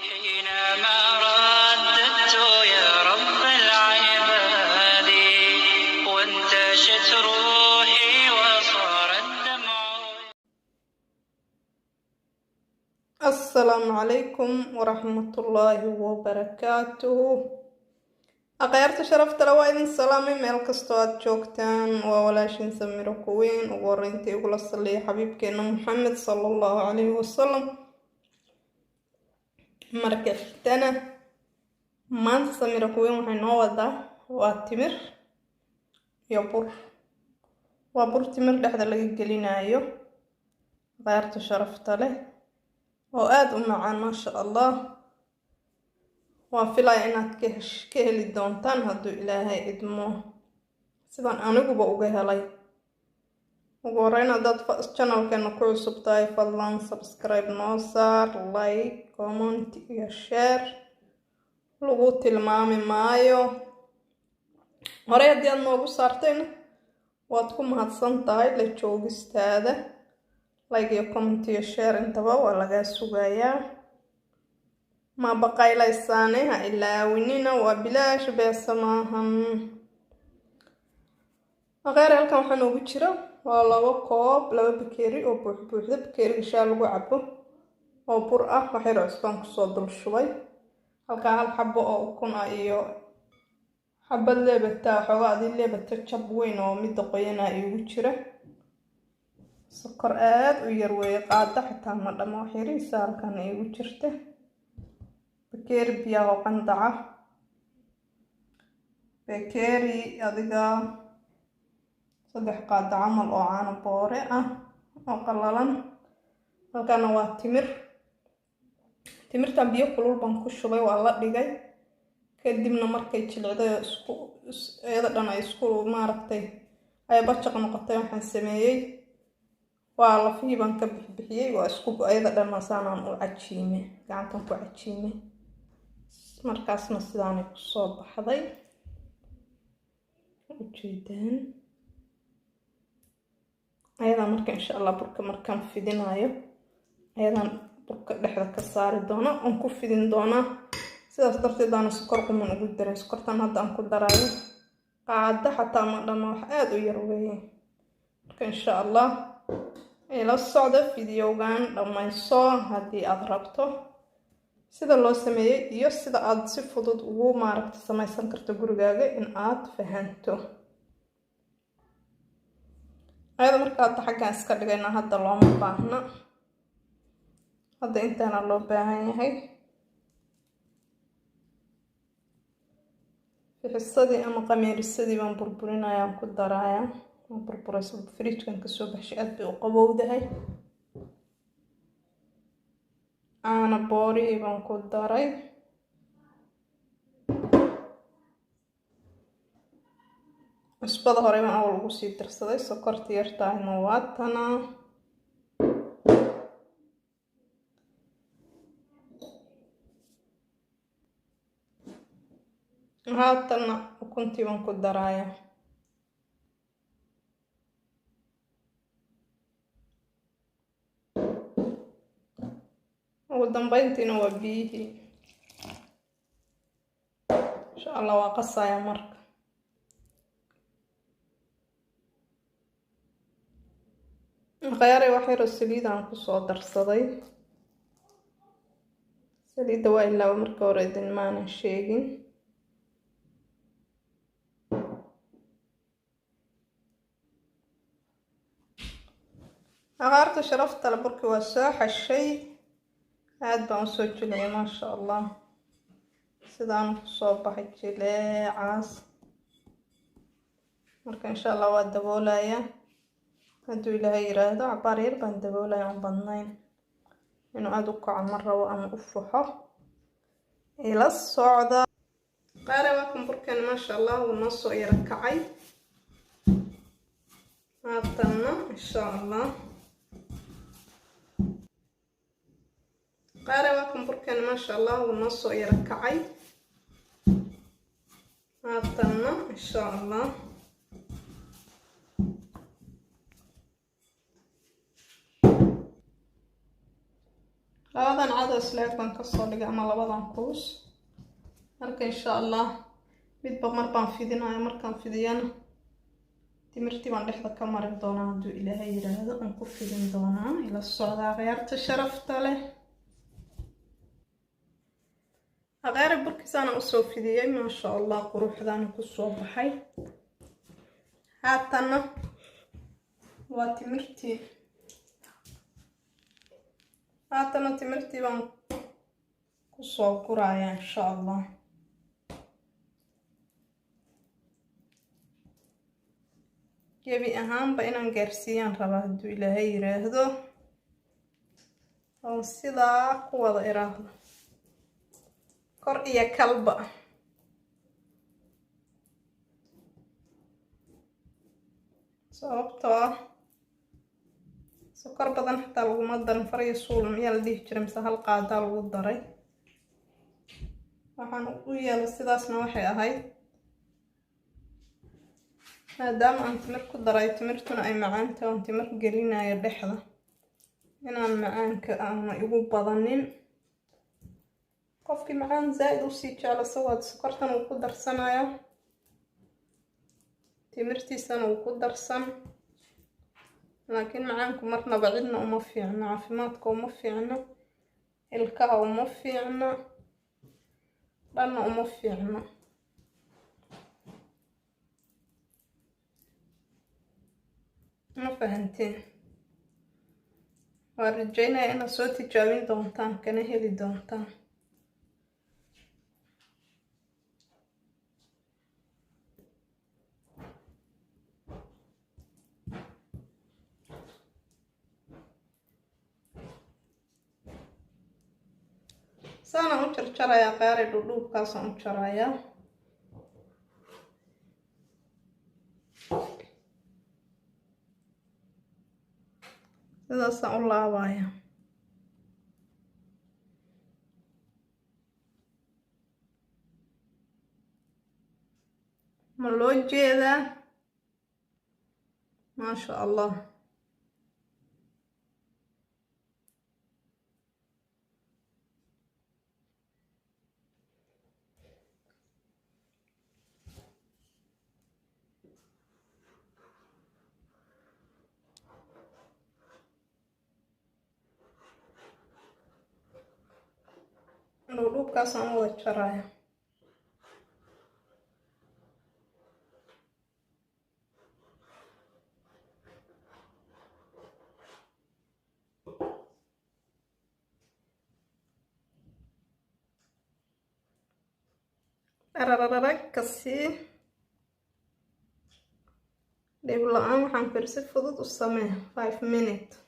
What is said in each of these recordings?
حينما رددت يا رب العباد وانتشت روحي وصار الدمع. السلام عليكم ورحمة الله وبركاته. أقيرت شرفت لوائد السلام ميل كستوات جوكتان وولاشين سميرو كوين وورينتي يقول الصلي حبيبكينا محمد صلى الله عليه وسلم. مركفتنا ما سميرو كوين وحينو ودا واتمر يبور وابور تمر لحد اللي قلنا ايو. غيرت شرفت له وآد معان ما شاء الله وفيلا إنك كهلي دونتان هدو إلهي إدمو سيدان أنيقو بأوغيها لي وقورينا داد فاس channel كانو كعصب تاي فالان سبسكرايب نوصار لايك كومنت يا شير لغو تلمامي مايو هوري هدي أد نوغو سارتين وادكو مهدسان تاي لجوغستاده لايك يا كومنت يا شير انتبا ولغا سوغايا ما بقى ليسانها إلا ونينا وبلاش بيسماهم غير هلكا waxaan ugu jiro waa laba koob laba bakeeri oo buuxda bakeeriga shaa lagu cabo oo bur ah waxay cusbaan ku soo dul shubay halka hal xabo oo ukun ah iyo xabad leebata xogaadii leebata jab weyn oo mid qoyan ah igu jira sokor aad u yar way qaada xitaa ma dhamo xiriisa halkan igu jirta بكير بياهو قندعة بكيري أدقى صدح قاد عمل أو عانو بوريئة أو قلالان هلكان waa timirtan biyo kulul baan ku shubay waa la dhigay kadibna markay jilcday iyada dhan ay isku maaragtay ay bacaq noqotay waxaan sameeyay waa la fiiban ka bixiyay waa isku iyada dhan maasaan u cajiimay gacantan ku cajiimay markaasna sidaan ku soo baxday ujeedaan ayadan marka insha Allah burka markaan fidinayo ayadan burka dhexda ka saari doona oo ku fidin doona sidaas darteed aan sokor quman ugu daray sokortan hadda aan ku darayo qaada xataa ma dhamo wax aad u yar weeyeen marka insha Allah ila socda videogan dhamayso hadii aad rabto sida loo sameeyay iyo sida aad si fudud ugu maaragtay samaysan karto gurigaaga in aad fahanto ayada marka aad xaggan iska dhigayna hadda looma baahna hadda intaana loo baahan yahay fixisadii ama qamiirisadii baan burburinayaa ku darayaa burburayso fridge-kan ka soo baxshay aad bay u qabowdahay أنا بوري بانكو داري عصبة هوري ما أول غسي درسدي سكرت يرتاح نواتنا هاتنا وكنتي بانكو درايا ودنبينتينا وبيهي إن شاء الله وقصة يا مرك غيري وحير السليد عن كسو درصدي سليد دواء الله ومرك وريدين معنا الشيقين أغارت شرفت لبرك وساح الشيء aad baan soo jilay ma sha Allah sidaan ku soo baxay jileecaas marka insha Allah waa daboolaya haduu Ilaahay yiraahdo cabaar yar baan daboolaya aan badnayn inuu aad u kaco mar rabo ama u fuxo ila socda qaare waa kumburkan ma sha Allah uu noo soo yar kacay haatana insha Allah qaare waa kumburkan ma sha Allah uu noo soo yar kacay haatana insha Allah labadan cadow isleeg baan kasoo dhigay ama labadan kuus. Marka insha Allah midba mar baan fidinayaa. Markaan fidiyana timirtii baan dhexda ka marin doonaa hadduu Ilaahay yiraahdo. Aan ku fidin doonaa ila socda ciyaarta sharafta leh. Aqaar burkiisana u soo fidiyay ma sha Allah quruxdaan ku soo baxay. Haatana waa timirtii. baan ku soo gurayaa insha Allah. gebi ahaanba inaan gaarsiiyaan rabaa hadduu Ilaahay yiraahdo. oo sidaa ku wada iraahdo kor iyo kalba. sababtoo ah sokor badan xitaa laguma darin. far iyo suul miyaa la dhihi jiray mise hal qaadaa lagu daray. waxaan u yeelay sidaasna waxay ahayd maadaama aan timir ku daray, timirtuna ay macaan tahay, aan timir gelinayo dhexda inaan macaanka aan igu badanin. qofkii macaan zaid u sii jecel sawaad sokortan uu ku darsanayo, timirtiisana uu ku darsan. laakiin macaanku marnaba cidna uma fiicno, caafimaadka uma fiicno, ilkaha uma fiicno, dhanna uma fiicno. ma fahanteen? waan rajaynayaa inaad soo tijaabin doontaan kana heli doontaan. saana u jarjarayaa qaari dhudhuubkaasaan u jarayaa. sidaasaan u laabayaa. ma loo jeedaa? maasha Allah. dhudhuubkaasaan u wada jaraya. arararagkasii dhib la-aan waxaan kiri si fudud u samee 5 minutes.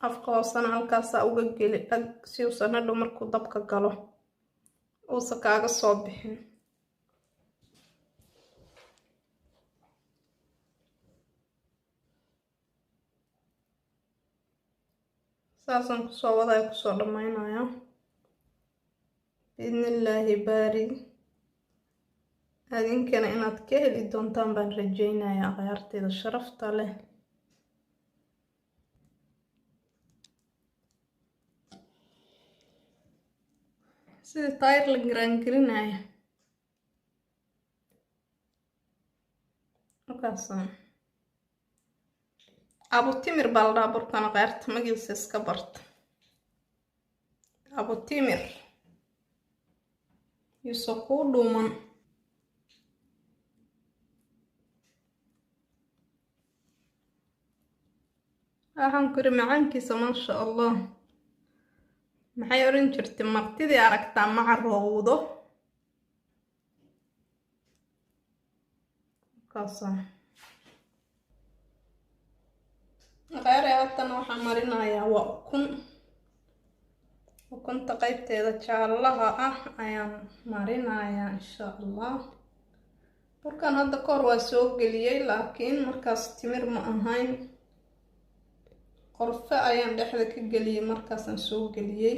afka hoosana halkaasaa uga geli dhag si uusan hadhow markuu dabka galo uusan kaaga soo bixin. saasaan kusoo wadaya kusoo dhammaynaya biidnillaahi baari. adinkana inaad ka heli doontaan baan rajaynayaa akhyaarteyda sharafta leh. sida taayir la garaangelinaya markaasaan abutimir baa la dhahaa burkana qayrta magiisa iska barta. abutimir yuuso kuu dhuuman. waxaan kuri macaankiisa maasha Allah. maxay oran jirtay martidii aragtaa ma carowdo. markaasaan qayrey haatan waxaan marinayaa waa ukunta qaybteeda jaalaha ah ayaan marinayaa insha Allah. burkan hadda kahor waa soo geliyey laakiin markaas timir ma ahayn, qorfe ayaan dhexda ka geliyey. markaasaan soo geliyey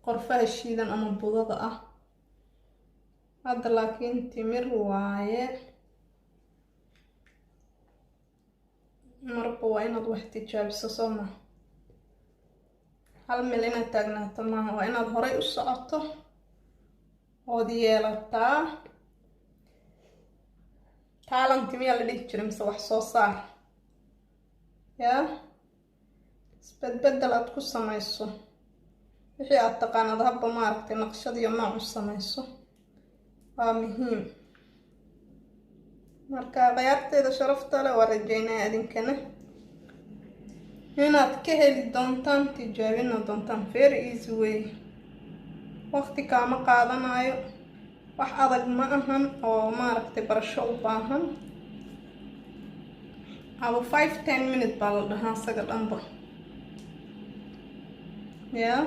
qorfaha shiidan ama budada ah. hadda laakiin timir waaye. marba waa inaad wax tijaabiso soo ma hal meel inaad taagnaato maaha waa inaad horay u socoto ood yeelataa talent miyaa la dhihi jiray mise wax soo saar yaa isbedbedel aad ku samayso wixii aad taqaanad habba maaragtay naqshad iyo nooc u samayso waa muhiim marka khiyaarteeda sharafta leh waa rajaynaya idinkana inaad ka heli doontaan tijaabina doontaan very easy way waqti kaama qaadanayo wax adag ma ahan oo maaragtay barasho u baahan aba 5-10 minutes baa la dhahaa isaga dhanba yaa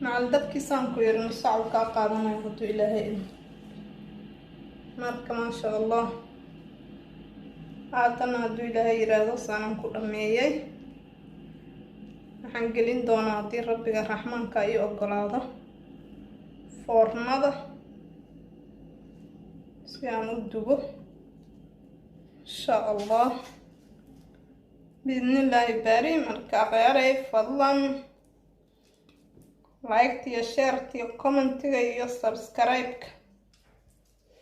macal dabkiisaan ku yarin sacab kaa qaadanayo hadduu ilaahay idin marka maasha allah haatana hadduu ilaahay yiraahdo saanan ku dhameeyay waxaan gelin doonaa haddii rabbiga raxmaanka ii ogolaado foornada si aan u dubo insha allah biidnillaahi baari marka khiyaaray fadlan like iyo share iyo commentiga iyo subscribe-ka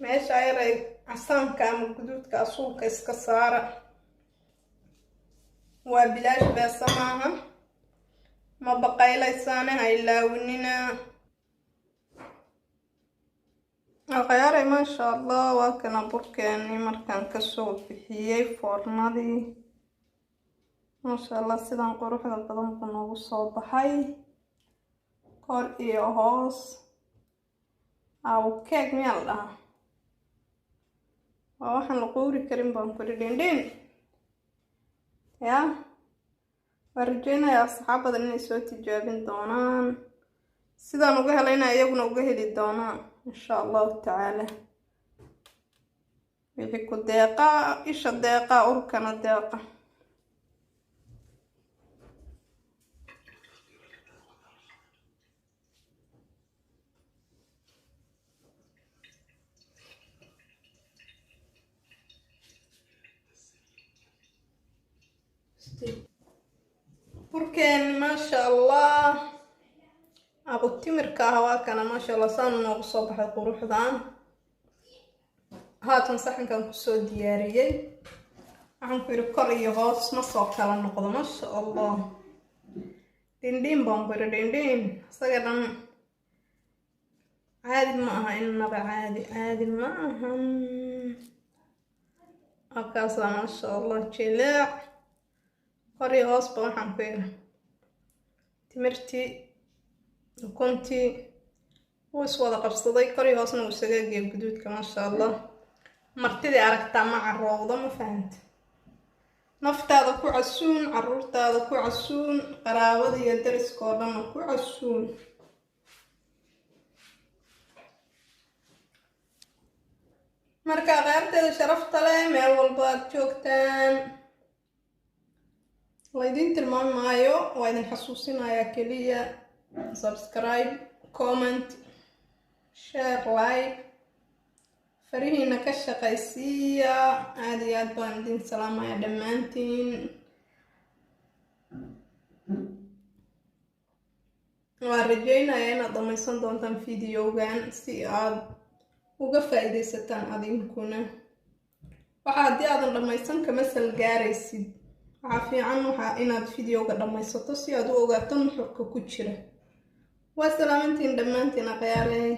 meesha yaray casaanka ama guduudka asuulka iska saara waa bilaash beesa maaha ma baqaylaysaane ha ilaawinina khiyaaray maasha allah waa kana burkeeni markaan kasoo bixiyey foornadii maasha allah sidan quruxda badan buu noogu soo baxay kor iyo hoos aw keeg miyaa la dhahaa waa waxaan la quuri karin baan kuri dhindhin yaa waa rajaynaya asxaab badan inay soo tijaabin doonaan sidaan uga helayna iyaguna uga heli doonaan insha allahu tacaala wixii ku deeqaa isha deeqaa urkana deeqa burkeen maasha allah abu timirka ah waa kana maasha allah saan noogu soo baxay quruxdan haatan saxankan kusoo diyaariyey waxaan ku yidhi kor iyo hoos ma soo kala noqdo maasha allah dhindhin baan ku yidhi dhindhin isaga dhan caadi ma aha innaba caadi ma ahan halkaasaa maasha allah jileec kor iyo hoosba waxaan ku yidhi timirtii ukuntii wuu iswada qabsaday kor iyo hoosna wuu isaga geey guduudka maasha allah martidii aragtaa ma carowdo ma fahanta naftaada ku casuun caruurtaada ku casuun qaraabada iyo dariska oo dhanna ku casuun marka khiyaarteeda sharafta leh meel walba aad joogtaan laydin tilmaami maayo waa idin xasuusinayaa keliya subscribe comment share like farihiina ka shaqaysiiya aad iyo aad baan idin salaamaya dhammaantiin waan rajaynaya inaad dhamaysan doontaan videogan si aad uga faa'iidaysataan adinkuna waxa haddii aadan dhamaysan kama salgaaraysid waxaa fiican inaad videoga dhamaysato si aad u ogaato nuxurka ku jira waa salaamantiin dhammaantiin akhyaarey